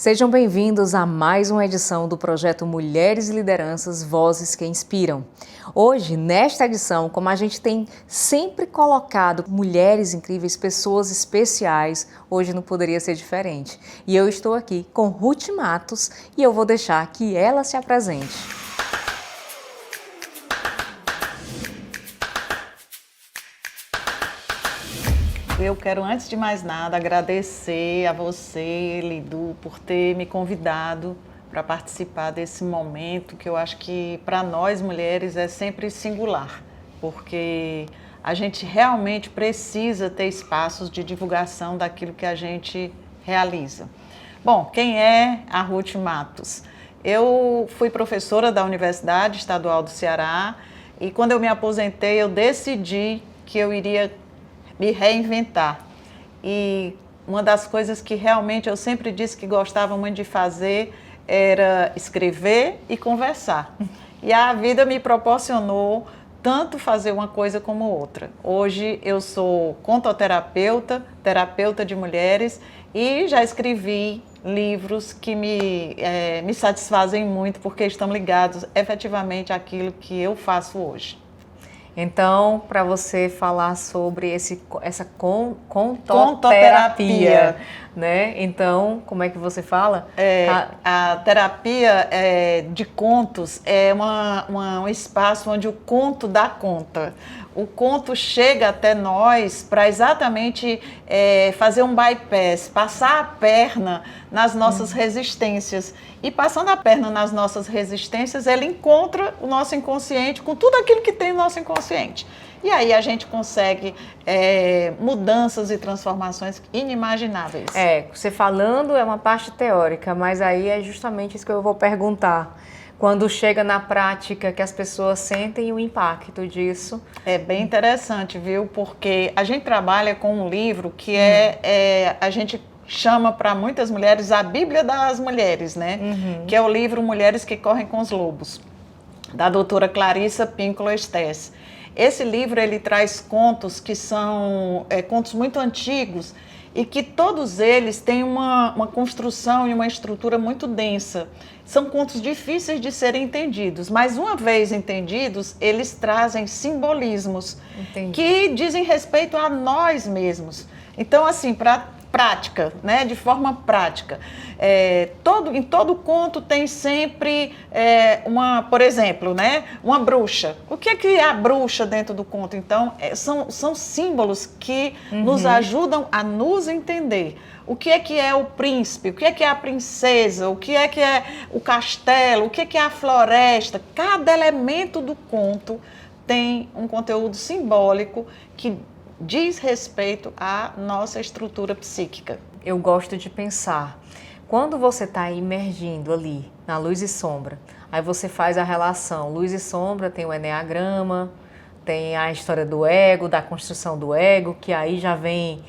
Sejam bem-vindos a mais uma edição do projeto Mulheres e Lideranças, Vozes que Inspiram. Hoje, nesta edição, como a gente tem sempre colocado mulheres incríveis, pessoas especiais, hoje não poderia ser diferente. E eu estou aqui com Ruth Matos e eu vou deixar que ela se apresente. Eu quero, antes de mais nada, agradecer a você, Lidu, por ter me convidado para participar desse momento que eu acho que, para nós mulheres, é sempre singular, porque a gente realmente precisa ter espaços de divulgação daquilo que a gente realiza. Bom, quem é a Ruth Matos? Eu fui professora da Universidade Estadual do Ceará e, quando eu me aposentei, eu decidi que eu iria me reinventar. E uma das coisas que realmente eu sempre disse que gostava muito de fazer era escrever e conversar. E a vida me proporcionou tanto fazer uma coisa como outra. Hoje eu sou contoterapeuta, terapeuta de mulheres e já escrevi livros que me satisfazem muito porque estão ligados efetivamente àquilo que eu faço hoje. Então, para você falar sobre essa contoterapia, né? Então, como é que você fala? A terapia de contos é um espaço onde o conto dá conta. O conto chega até nós para exatamente fazer um bypass, passar a perna nas nossas resistências. E passando a perna nas nossas resistências, ele encontra o nosso inconsciente com tudo aquilo que tem no nosso inconsciente. E aí a gente consegue mudanças e transformações inimagináveis. Você falando é uma parte teórica, mas aí é justamente isso que eu vou perguntar. Quando chega na prática, que as pessoas sentem o impacto disso. É bem interessante, viu? Porque a gente trabalha com um livro que a gente chama para muitas mulheres a Bíblia das Mulheres, né? Que é o livro Mulheres que Correm com os Lobos, da doutora Clarissa Pinkola Estés. Esse livro ele traz contos que são contos muito antigos e que todos eles têm uma construção e uma estrutura muito densa. São contos difíceis de serem entendidos, mas uma vez entendidos, eles trazem simbolismos que dizem respeito a nós mesmos. Então, assim, para prática, né? De forma prática. Em todo conto tem sempre por exemplo, né? Uma bruxa. O que é a bruxa dentro do conto? Então, são símbolos que nos ajudam a nos entender. O que é o príncipe? O que é a princesa? O que é o castelo? O que é a floresta? Cada elemento do conto tem um conteúdo simbólico que diz respeito à nossa estrutura psíquica. Eu gosto de pensar, quando você está imergindo ali na luz e sombra, aí você faz a relação, luz e sombra tem o eneagrama, tem a história do ego, da construção do ego, que aí já vem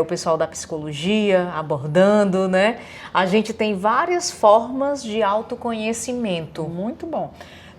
o pessoal da psicologia abordando, né? A gente tem várias formas de autoconhecimento. Muito bom.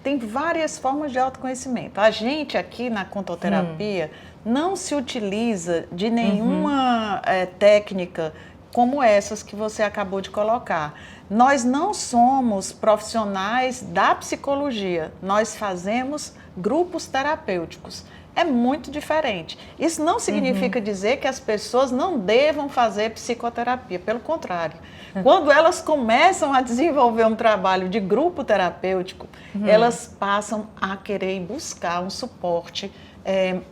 Tem várias formas de autoconhecimento. A gente aqui na contoterapia não se utiliza de nenhuma técnica como essas que você acabou de colocar. Nós não somos profissionais da psicologia, nós fazemos grupos terapêuticos. É muito diferente. Isso não significa dizer que as pessoas não devam fazer psicoterapia, pelo contrário. Quando elas começam a desenvolver um trabalho de grupo terapêutico, elas passam a querer buscar um suporte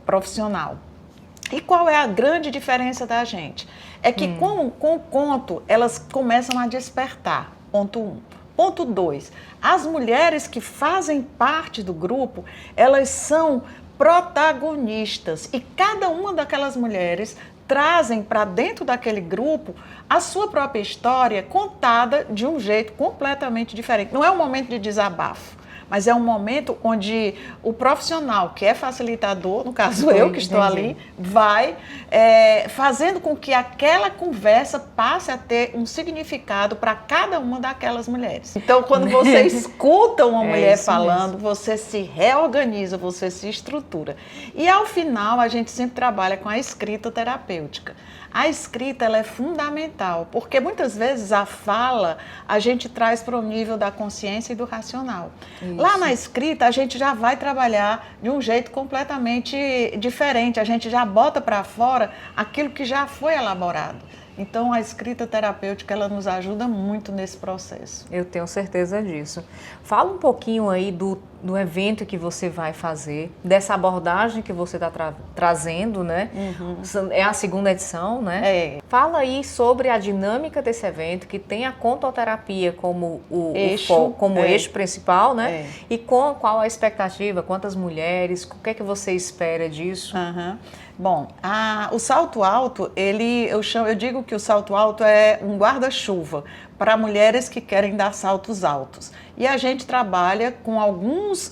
profissional. E qual é a grande diferença da gente? É que com o conto, elas começam a despertar, ponto 1. Ponto 2, as mulheres que fazem parte do grupo, elas são protagonistas e cada uma daquelas mulheres trazem para dentro daquele grupo a sua própria história contada de um jeito completamente diferente. Não é um momento de desabafo, mas é um momento onde o profissional, que é facilitador, no caso eu que estou ali, vai fazendo com que aquela conversa passe a ter um significado para cada uma daquelas mulheres. Então, quando você escuta uma mulher falando, você se reorganiza, você se estrutura. E ao final, a gente sempre trabalha com a escrita terapêutica. A escrita ela é fundamental, porque muitas vezes a fala a gente traz para o nível da consciência e do racional. Isso. Lá na escrita a gente já vai trabalhar de um jeito completamente diferente, a gente já bota para fora aquilo que já foi elaborado. Então, a escrita terapêutica, ela nos ajuda muito nesse processo. Eu tenho certeza disso. Fala um pouquinho aí do evento que você vai fazer, dessa abordagem que você está trazendo, né? É a segunda edição, né? É. Fala aí sobre a dinâmica desse evento, que tem a contoterapia como eixo principal, né? É. E qual a expectativa, quantas mulheres, o que é que você espera disso? Bom, o salto alto, eu digo que o salto alto é um guarda-chuva para mulheres que querem dar saltos altos. E a gente trabalha com alguns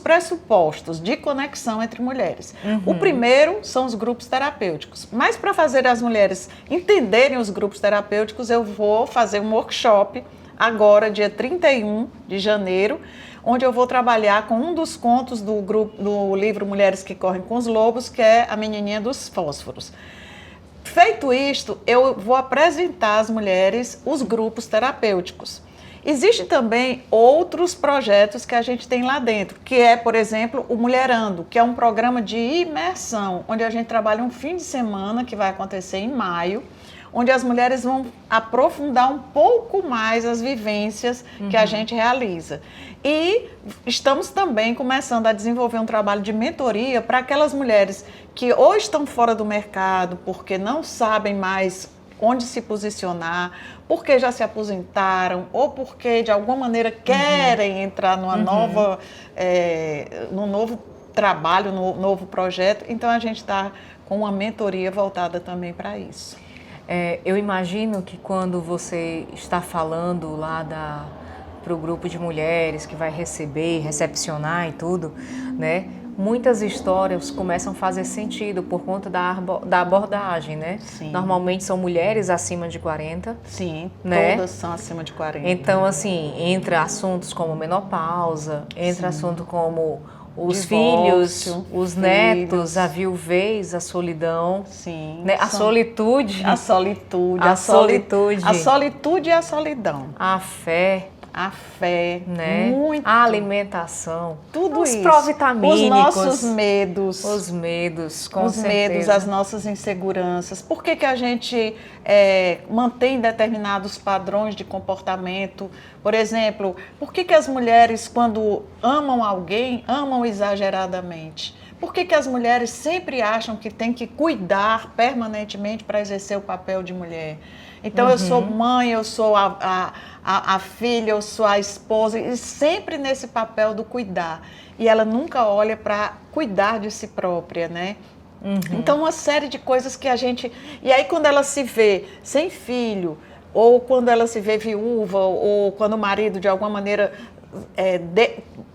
pressupostos de conexão entre mulheres. O primeiro são os grupos terapêuticos. Mas para fazer as mulheres entenderem os grupos terapêuticos, eu vou fazer um workshop agora, dia 31 de janeiro, onde eu vou trabalhar com um dos contos do livro Mulheres que Correm com os Lobos, que é A Menininha dos Fósforos. Feito isto, eu vou apresentar às mulheres os grupos terapêuticos. Existem também outros projetos que a gente tem lá dentro, que é, por exemplo, o Mulherando, que é um programa de imersão, onde a gente trabalha um fim de semana, que vai acontecer em maio, onde as mulheres vão aprofundar um pouco mais as vivências que a gente realiza. E estamos também começando a desenvolver um trabalho de mentoria para aquelas mulheres que ou estão fora do mercado, porque não sabem mais onde se posicionar, porque já se aposentaram, ou porque de alguma maneira querem entrar num novo trabalho, num novo projeto. Então a gente está com uma mentoria voltada também para isso. Eu imagino que quando você está falando lá para o grupo de mulheres que vai recepcionar e tudo, né? Muitas histórias começam a fazer sentido por conta da abordagem, né? Sim. Normalmente são mulheres acima de 40. Sim, né? Todas são acima de 40. Então, assim, entra assuntos como menopausa, entra assunto como os divórcio, filhos, os netos, a viuvez, a solidão, sim, né? A solitude. A solitude. A solitude. A solitude e a solidão. A fé. A fé, né? muito. A alimentação. Tudo os isso. provitamínicos. Os nossos medos. Os medos, com os certeza. Medos, as nossas inseguranças. Por que a gente mantém determinados padrões de comportamento? Por exemplo, por que as mulheres, quando amam alguém, amam exageradamente? Por que as mulheres sempre acham que tem que cuidar permanentemente para exercer o papel de mulher? Então, eu sou mãe, eu sou a filha, eu sou a esposa, e sempre nesse papel do cuidar. E ela nunca olha para cuidar de si própria, né? Então, uma série de coisas que a gente... E aí, quando ela se vê sem filho, ou quando ela se vê viúva, ou quando o marido, de alguma maneira,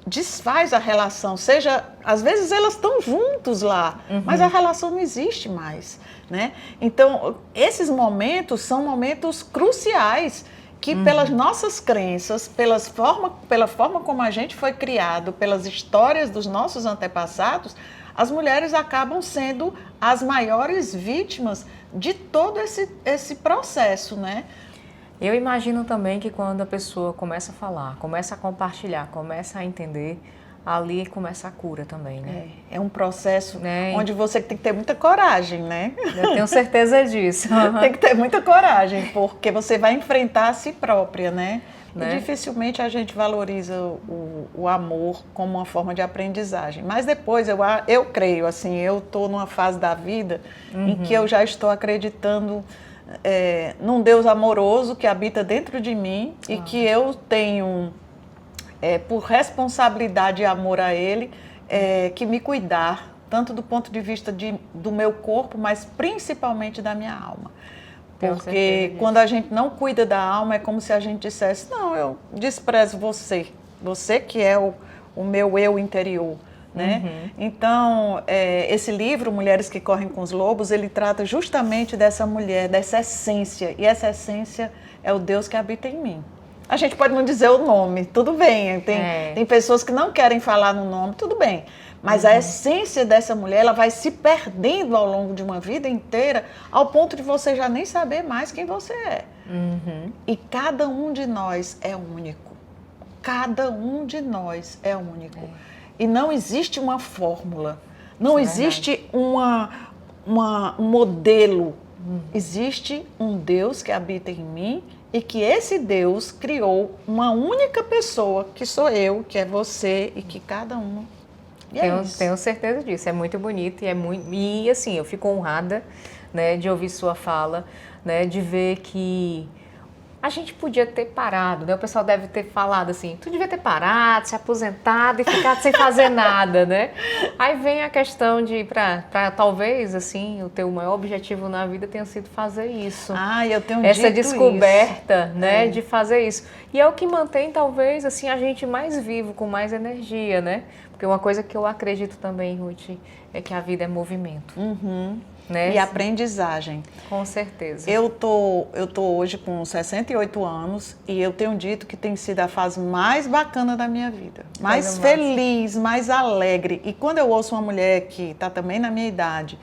desfaz a relação, seja... Às vezes, elas estão juntos lá, mas a relação não existe mais, né? Então, esses momentos são momentos cruciais que pelas nossas crenças, pela forma como a gente foi criado, pelas histórias dos nossos antepassados, as mulheres acabam sendo as maiores vítimas de todo esse processo, né? Eu imagino também que quando a pessoa começa a falar, começa a compartilhar, começa a entender, ali começa a cura também, né? É um processo onde você tem que ter muita coragem, né? Eu tenho certeza disso. Tem que ter muita coragem, porque você vai enfrentar a si própria, né? E dificilmente a gente valoriza o amor como uma forma de aprendizagem. Mas depois, eu creio, assim, eu estou numa fase da vida em que eu já estou acreditando num Deus amoroso que habita dentro de mim e que eu tenho... por responsabilidade e amor a Ele, que me cuidar, tanto do ponto de vista do meu corpo, mas principalmente da minha alma. Porque quando a gente não cuida da alma, é como se a gente dissesse, não, eu desprezo você que é o meu eu interior. Né? Então, esse livro, Mulheres que Correm com os Lobos, ele trata justamente dessa mulher, dessa essência, e essa essência é o Deus que habita em mim. A gente pode não dizer o nome, tudo bem, tem pessoas que não querem falar no nome, tudo bem. Mas a essência dessa mulher, ela vai se perdendo ao longo de uma vida inteira, ao ponto de você já nem saber mais quem você é. E cada um de nós é único. Cada um de nós é único. E não existe uma fórmula, não existe um modelo. Existe um Deus que habita em mim e que esse Deus criou uma única pessoa, que sou eu, que é você e que cada um. E tenho certeza disso, é muito bonito e assim, eu fico honrada, né, de ouvir sua fala, né, de ver que a gente podia ter parado, né? O pessoal deve ter falado assim, tu devia ter parado, se aposentado e ficado sem fazer nada, né? Aí vem a questão de, para talvez, assim, o teu maior objetivo na vida tenha sido fazer isso. Eu tenho essa dito descoberta, isso. né, de fazer isso. E é o que mantém, talvez, assim, a gente mais vivo, com mais energia, né? Porque uma coisa que eu acredito também, Ruth, é que a vida é movimento. Né? E aprendizagem. Com certeza. Eu tô hoje com 68 anos e eu tenho dito que tem sido a fase mais bacana da minha vida. Mais feliz, mais alegre. E quando eu ouço uma mulher que está também na minha idade,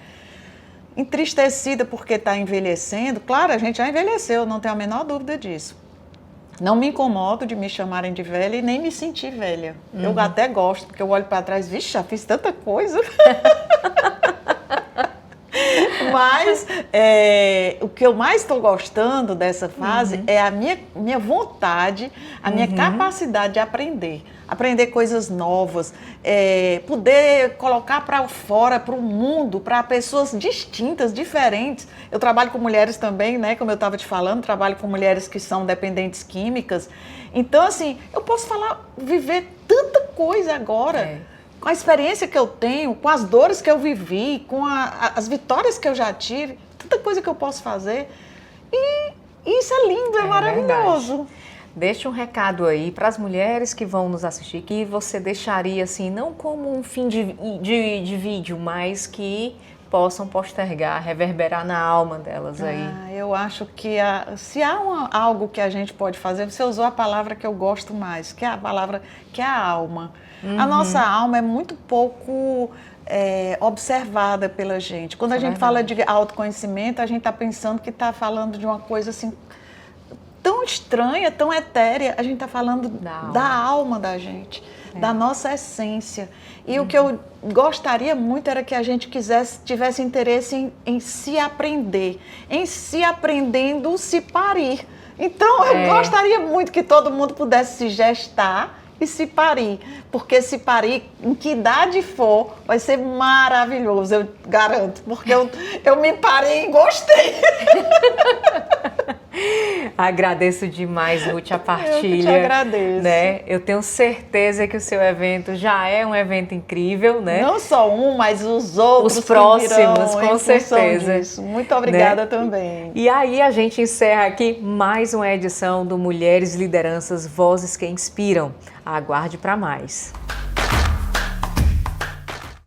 entristecida porque está envelhecendo, claro, a gente já envelheceu, não tenho a menor dúvida disso. Não me incomodo de me chamarem de velha e nem me sentir velha. Eu até gosto, porque eu olho para trás, vixe, já fiz tanta coisa. Mas o que eu mais estou gostando dessa fase é a minha vontade, a minha capacidade de aprender coisas novas, poder colocar para fora, para o mundo, para pessoas distintas, diferentes. Eu trabalho com mulheres também, né? Como eu estava te falando, trabalho com mulheres que são dependentes químicas. Então, assim, eu posso viver tanta coisa agora. Com a experiência que eu tenho, com as dores que eu vivi, com as vitórias que eu já tive, tanta coisa que eu posso fazer. E isso é lindo, é maravilhoso. Verdade. Deixa um recado aí para as mulheres que vão nos assistir, que você deixaria assim, não como um fim de vídeo, mas que possam postergar, reverberar na alma delas aí. Eu acho que se há algo que a gente pode fazer, você usou a palavra que eu gosto mais, que é a palavra que é a alma. A nossa alma é muito pouco observada pela gente. Quando a gente fala de autoconhecimento, a gente está pensando que está falando de uma coisa assim tão estranha, tão etérea. A gente está falando da alma da gente, da nossa essência. E o que eu gostaria muito era que a gente tivesse interesse em se aprender, em se aprendendo, se parir. Então, eu gostaria muito que todo mundo pudesse se gestar e se parir, porque se parir, em que idade for, vai ser maravilhoso, eu garanto, porque eu me parei e gostei. Agradeço demais, Ruth, a partilha. Eu que te agradeço. Né? Eu tenho certeza que o seu evento já é um evento incrível, né? Não só mas os outros, os próximos, com certeza. Disso. Muito obrigada, né? Também. E aí a gente encerra aqui mais uma edição do Mulheres Lideranças, Vozes que Inspiram. Aguarde para mais.